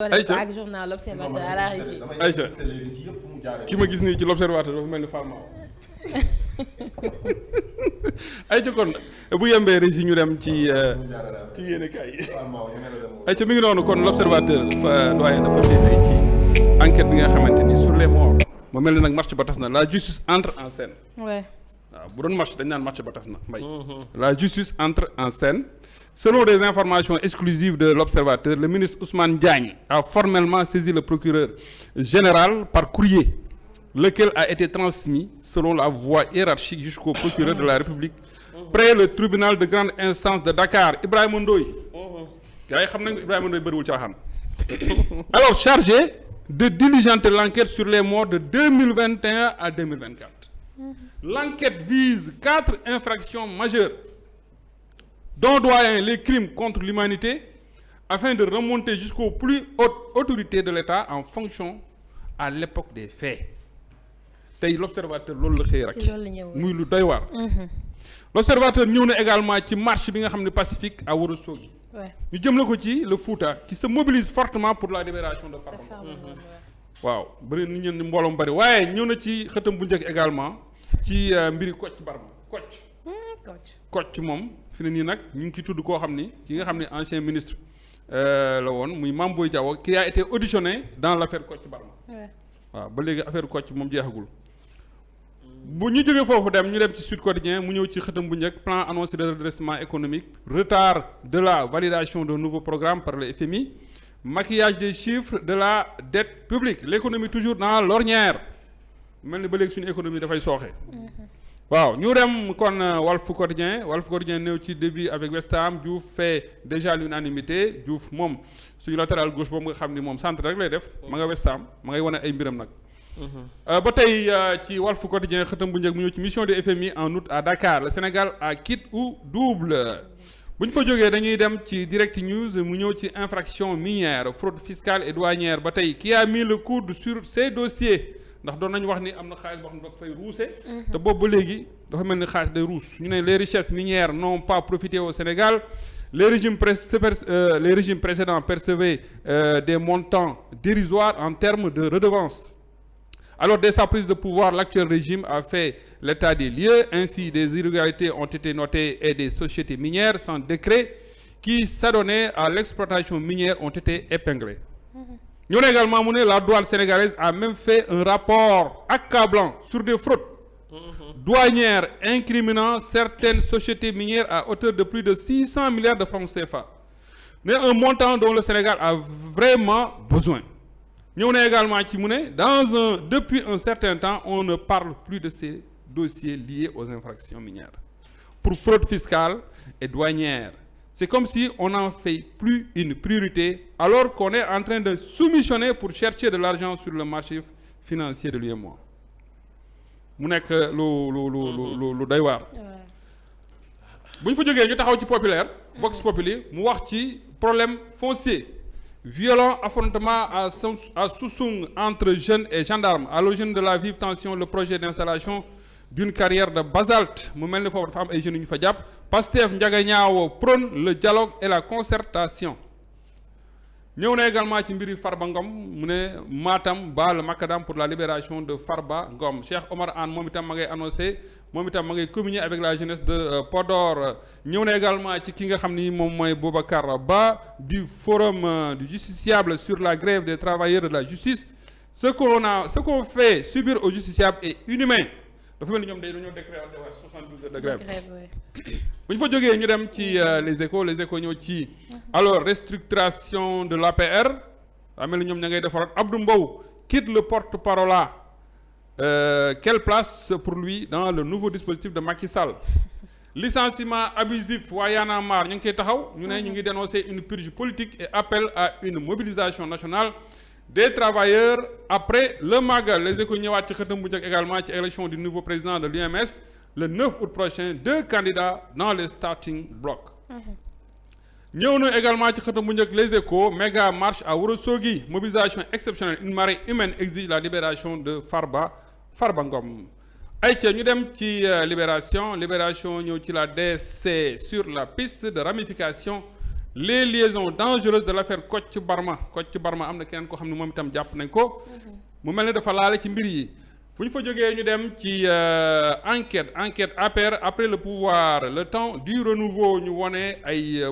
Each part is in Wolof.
ayca ak journal L'Observateur à la régie. ayca ki ma gis nii ci L'Observateur dafa mel ni Farma ayca kon bu yembee régie ñu dem ci yéene kaay yi ayca mi ngi noonu kon L'Observateur dafa doyen dafa xëy tey ci enquête bi nga xamante ni sur les morts mu mel ni nag marche ba tas na la justice entre en scène. Ouais. waaw bu doon marche dañ naan marche ba tas na mbay. La justice entre en scène. Selon des informations exclusives de l'Observateur, le ministre Ousmane Diagne a formellement saisi le procureur général par courrier, lequel a été transmis selon la voie hiérarchique jusqu'au procureur de la République près le tribunal de grande instance de Dakar, Ibrahima Ndoye. gars yi xam nañ ko Ibrahima Ndoye bëriwul caaxaan. Alors chargé de diligenter l'enquête sur les morts de 2021 à 2024. L'enquête vise 4 infractions majeures, dont doyen les crimes contre l'humanité, afin de remonter jusqu'aux plus hautes autorités de l'État en fonction à l'époque des faits. tey l'Observateur loolu la xëy rek muy lu doy waar. L'Observateur ñëw na également ci marche bi nga xam ne pacifique à Ourossogui. ñu jëm la ko ci le Fouta qui se mobilise fortement pour la libération de Farba. waaw bëri nit ñi mbooloom bëri waaye ñëw na ci xëtam bu njëkk également ci mbiri Kocc Barma Kocc moom fi ne nii nag ñu ngi ciy tudd koo xam ni ki nga xam ne ancien ministre la woon muy Mame Boye Diao qui a été auditionné dans l'affaire Kocc Barma. waaw ba léegi affaire Kocc moom jeexagul. bu ñu jógee foofu ñu dem ci Sud Quotidien mu ñëw ci xëtam bu njëkk plan annoncé de redressement économique, retard de la validation d'un nouveau programme par le FMI, maquillage des chiffres de la dette publique, l'économie toujours dans l'ornière mel ni ba léegi suñu économie dafay sooxe. waaw ñu dem kon Walf Quotidien néew ci début avec West Ham, Diouf fait déjà l'unanimité. Diouf moom suñu latéral gauche boobu nga xam ni moom centre rek lay def ma nga West Ham ma ngay wane ay mbiram nag. ba tey ci Walf Quotidien xëtam bu njëkk mu ñëw ci mission de FMI en août à Dakar, le Sénégal à quitte ou double. bu ñu fa jógee dañuy dem ci Direct News mu ñëw ci infraction minière, fraude fiscale et douanière ba tey qui a mis le coude sur ces dossiers. ndax doon nañu wax ni am na xaalis boo xam ne da ko fay ruuse. te boobu ba léegi dafa mel ni xaalis day ruus ñu ne les richesses minières n'ont pas profité au Sénégal. Les régimes précédents percevaient des montants dérisoires en termes de redevances. Alors dès sa prise de pouvoir, l'actuel régime a fait l'état des lieux. Ainsi, des irrégularités ont été notées et des sociétés minières sans décret qui s'adonnaient à l'exploitation minière ont été épinglées. Nous également mu ne la douane sénégalaise a même fait un rapport accablant sur des fraudes douanières incriminant certaines sociétés minières à hauteur de plus de 600 milliards de francs CFA. Mais un montant dont le Sénégal a vraiment besoin. Nous également ci mu ne depuis un certain temps, on ne parle plus de ces dossiers liés aux infractions minières. Pour fraude fiscale et douanière, c'est comme si on n'en fait plus une priorité alors qu'on est en train de soumissionner pour chercher de l'argent sur le marché financier de l'UEMOA. mu nekk lu doy waar. bu ñu fa jógee ñu taxaw ci populaire. Vox Populi mu wax ci problème foncier. Violent affrontement à Soussung entre jeunes et gendarmes. À l'origine de la vive tension, le projet d'installation d'une carrière de basalte mu mel ni foofu dafa am ay jeunes yu ñu fa jàpp. Pastef Ndiaganiao prône le dialogue et la concertation. ñëw na également ci mbiri Farba Ngom mu ne Matam bat le macadam pour la libération de Farba Ngom. Cheikh Omar Anne moom itam ma ngay annoncé moom itam ma ngay communier avec la jeunesse de Podor. ñëw na également ci ki nga xam ni moom mooy Boubacar Ba du forum du justiciable sur la grève des travailleurs de la justice. Ce qu'on fait subir aux justiciables est inhumain. dafa mel ni ñoom dañoo décréter 72 heures de grève. bu ñu fa jógee ñu dem ci les échos ñëw ci alors restructuration de l'APR daa mel ni ñoom ña ngay defaraat Abdou Mbow quitte le porte-parole quelle place pour lui dans le nouveau dispositif de Macky Sall. Licenciement abusif waa Y'en a marre ñu ngi koy taxaw ñu ne ñu ngi dénoncer une purge politique et appel à une mobilisation nationale des travailleurs après le Magal. Les échos ñëwaat ci xëtam bu njëkk également ci élection du nouveau président de l'UMS le 9 août prochain, 2 candidats dans les starting blocks. ñëw na également ci xëtam bu njëkk les échos méga marche à Ourossogui, mobilisation exceptionnelle, une marée humaine exige la libération de Farba Ngom. ayca ñu dem ci libération ñëw ci la DSC sur la piste de ramification les liaisons dangereuses de l'affaire Kocc Barma am na keneen koo xam ne moom itam jàpp nañ ko. mu mel ne dafa laale ci mbir yi. bu ñu fa jógee ñu dem ci enquête APR après le pouvoir le temps du renouveau ñu wone ay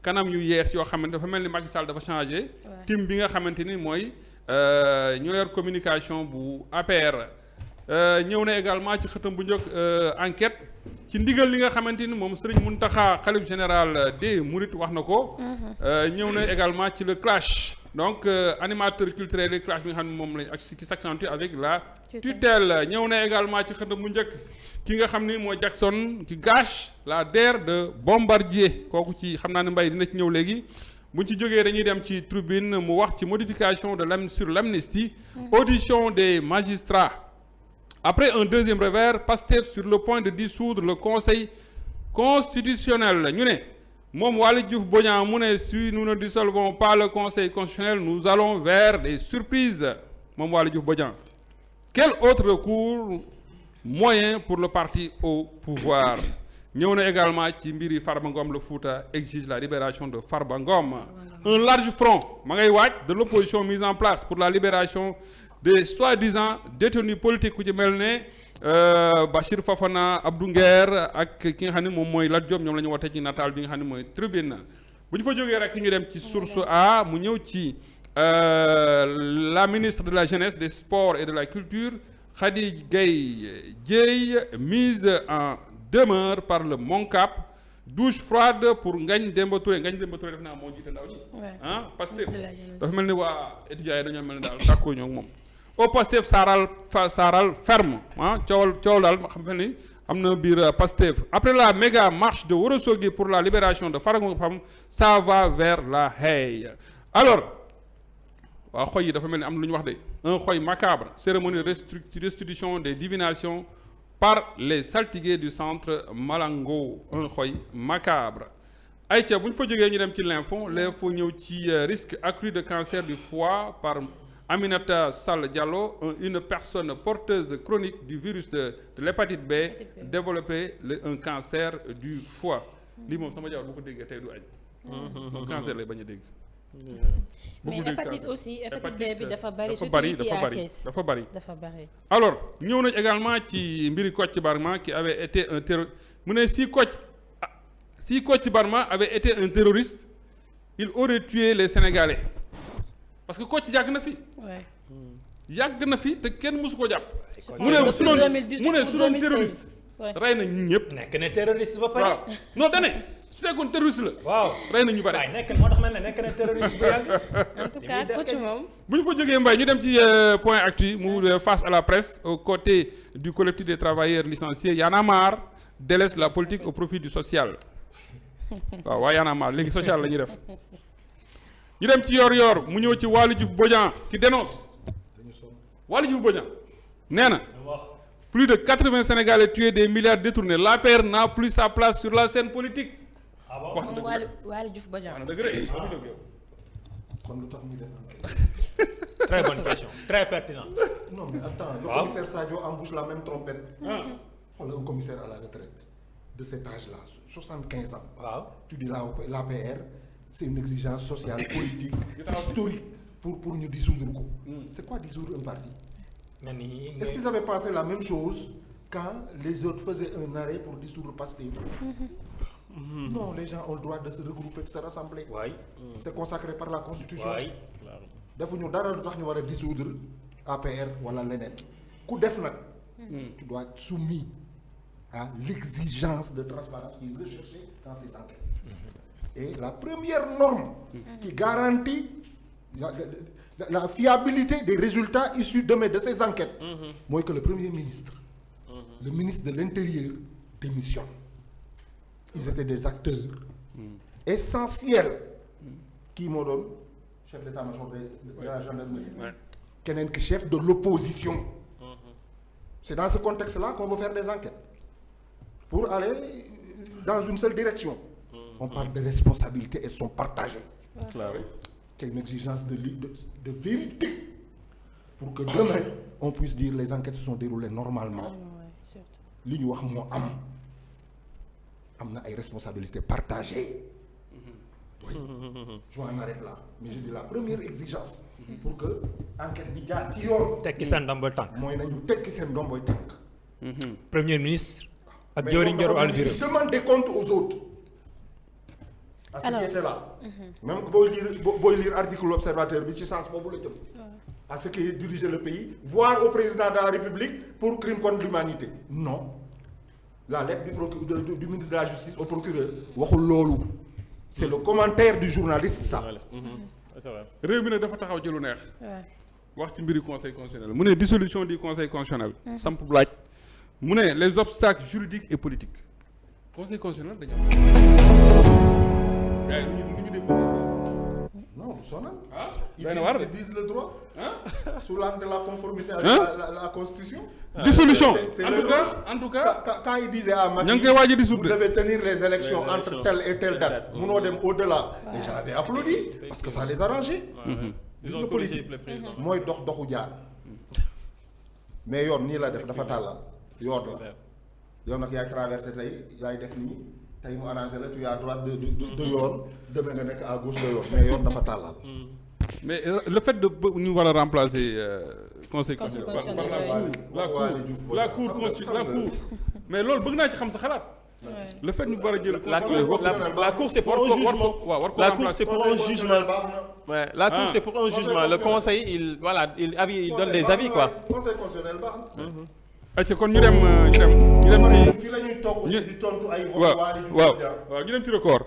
kanam yu yees yoo xamante dafa mel ni Macky Sall dafa changé. team bi nga xamante ni mooy ñoo yor communication bu APR. ñëw na également ci xëtam bu njëkk enquête ci ndigal li nga xamante ni moom Serigne Mountakha xalif général des Mourides wax na ko. ñëw na également ci le clash. donc animateur culturel yi clash bi nga xam ne moom lañ ak qui s'accentue avec la tutelle ñëw na également ci xëtam bu njëkk ki nga xam ni mooy Jackson qui gâche la DER de Bombardier kooku ci xam naa ne Mbaye dina ci ñëw léegi bu ñu ci jógee dañuy dem ci tribune mu wax ci modification sur l'amnistie audition des magistrats après un deuxième revers Pastef sur le point de dissoudre le conseil constitutionnel ñu ne moom Waly Diouf Bodiang mu ne si nous ne dissolvons pas le conseil constitutionnel nous allons vers des surprises moom Waly Diouf Bodiang quel autre recours moyen pour le parti au pouvoir ñëw na également ci mbiri Farba Ngom le Fouta exige la libération de Farba Ngom un large front ma ngay waaj de l'opposition mise en place pour la libération des soi-disant détenus politiques ku ci mel ne Bachir Fofana Abdou Nguer ak ki nga xam ne moom mooy Lat Diop ñoom la ñu wootee ci nataal bi nga xam ne mooy tribune bu ñu fa jógee rek ñu dem ci source A mu ñëw ci la ministre de la jeunesse des sports et de la culture Khady Gaye Dieye mise en demeure par le MONCAP douche froide pour Ngagne Demba Touré def naa moo jiite ndaw ñi Pastef dafa mel ni waa étudiants yi dañoo mel ni daal d'accord ñoo moom au Pastef saaral ferme coow daal xam mel ni am na biir Pastef après la méga marche de Ourossogui pour la libération de Farba Ngom ça va vers la Haye alors waa xoy yi dafa mel ni am na lu ñu wax de un xoy macabre cérémonie de restitution des divinations par les saltigués du centre Malango un xoy macabre ayca bu ñu fa jógee ñu dem ci l'info ñëw ci risque accru de cancer du foie par Aminata Sall Diallo une personne porteuse chronique du virus de l'hépatite B développé un cancer du foie lii moom sama jawar bu ko déggee tey du añ cancer lay bañ a dégg mais hépatite aussi hépatite B bi dafa bari alors ñëw nañ également ci mbiri Kocc Barma qui avait été un terroriste mu ne si Kocc Barma avait été un terroriste il aurait tué les Sénégalais parce que Kocc yàgg na fi te kenn mësu ko jàpp mu ne su doon terroriste rey na ñun ñëpp nekk na terroriste ba pare waaw non dane su fekkoon terroriste la waaw rey na ñu bari moo tax mel ne nekk na terroriste bu yàgg en tout cas Kocc moom bu ñu fa jógee Mbaye ñu dem ci point actu mu face à la presse aux côtés du collectif des travailleurs licenciés Y'en a marre délaisse la politique au profit du social waaw waa Y'en a marre léegi social la ñuy def ñu dem ci yor mu ñëw ci Waly Diouf Bodiang qui dénonce Waly Diouf Bodiang nee na plus de 80 Sénégalais tués des milliards détournés l'APR n'a plus sa place sur la scène politique. wax na dëgg Waly Diouf Bodiang wax na dëgg rek kon lu tax ñu def enquête. Très bonne question très pertinent. Non mais attends le commissaire Sadio embouche la même trompette. Voilà un commissaire à la retraite de cet âge-là 75 ans. waaw tu dis l'APR c'est une exigence sociale politique historique pour ñu dissoudre ko. C'est quoi dissoudre un parti? Est-ce qu'ils avaient pensé la même chose quand les autres faisaient un arrêt pour dissoudre Pastef? Non, les gens ont le droit de se regrouper, de se rassembler. Oui. C'est consacré par la Constitution. Oui. defuñu dara lu tax ñu war a dissoudre APR wala leneen ku def nag. tu dois être soumis à l'exigence de transparence qui est recherchée dans ces enquêtes. Et la première norme qui garantit la fiabilité des résultats issus de ces enquêtes mooy que le premier ministre le ministre de l'Intérieur démissionne. Ils étaient des acteurs essentiels kii moo doon chef d'état-major de la gendarmerie keneen ki chef de l'opposition. C'est dans ce contexte-là qu'on veut faire des enquêtes pour aller dans une seule direction. On parle de responsabilités et sont partagées. C'est une exigence de vérité pour que demain on puisse dire les enquêtes se sont déroulées normalement. Li ñu wax moo am na ay responsabilités partagées. Oui. Je m'en arrête là mais je dis la première exigence. pour que enquête bi jaar ci yoon. tekki seen ndomboy tànk. mooy nañu tekki seen ndomboy tànk. premier ministre. ak jëwriñ Ndiaye Aliou Diouf mais demande des comptes aux autres. à ce qui était là. même booy lire article observateur bi ci sens boobu la jëm. à ce qui dirigeait le pays voire au président de la République pour crime contre l'humanité non la lettre du ministre de la Justice au procureur waxul loolu c'est le commentaire du journaliste ça. réew mi nag dafa taxaw ci lu neex. wax ci mbiri conseil constitutionnel mu ne dissolution du conseil constitutionnel. samp laaj mu ne les obstacles juridiques et politiques conseil constitutionnel dañu am. gars yi lu ñu déposé. non du sonal. ah ils disent le droit. sous l'angle de la conformité avec la constitution. dissolution c'est en tout cas quand ils disaient à Macky ña ngi koy waaj a dissoudre. vous devez tenir les élections entre telle et telle date munoo dem au-delà. et j'avais applaudi parce que ça les arrangeait. gis nga politique mooy doxu jaar. mais yoon nii la def dafa tàllal yoon la yow nag yaay traversé tey yaay def nii tey mu arrangé la tu es à droite de yoon demee nga nekk à gauche de yoon mais yoon dafa tàllal. mais le fait de ñu war a remplacer conseil constitutionnel la cour mais loolu bëgg naa ci xam sa xalaat. le fait ñu war a jël. la cour c'est pour un jugement. La cour c'est pour un jugement. Ouais, la cour c'est pour un jugement. Le conseil il donne des avis quoi. conseil constitutionnel baax na. ayca kon ñu dem ci. fii la ñuy togg di tontu ay. waaw ñu dem ci record.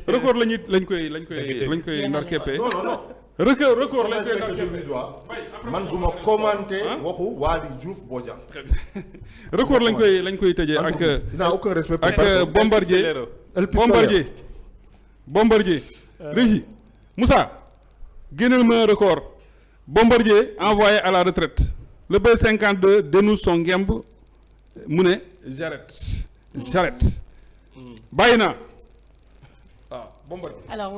record lañ koy ndar keppee. non. record lañ koy ndar keppee. man du ma commenter waxu Waly Diouf Bodian. record lañ koy tëjee ak. n'a aucun respect ak Bombardier. Régie Moussa génneel ma record. Bombardier envoyé à la retraite. Le B52 dénouce son ngemb mu ne j'arrête bàyyi naa waaw Bombardier. alors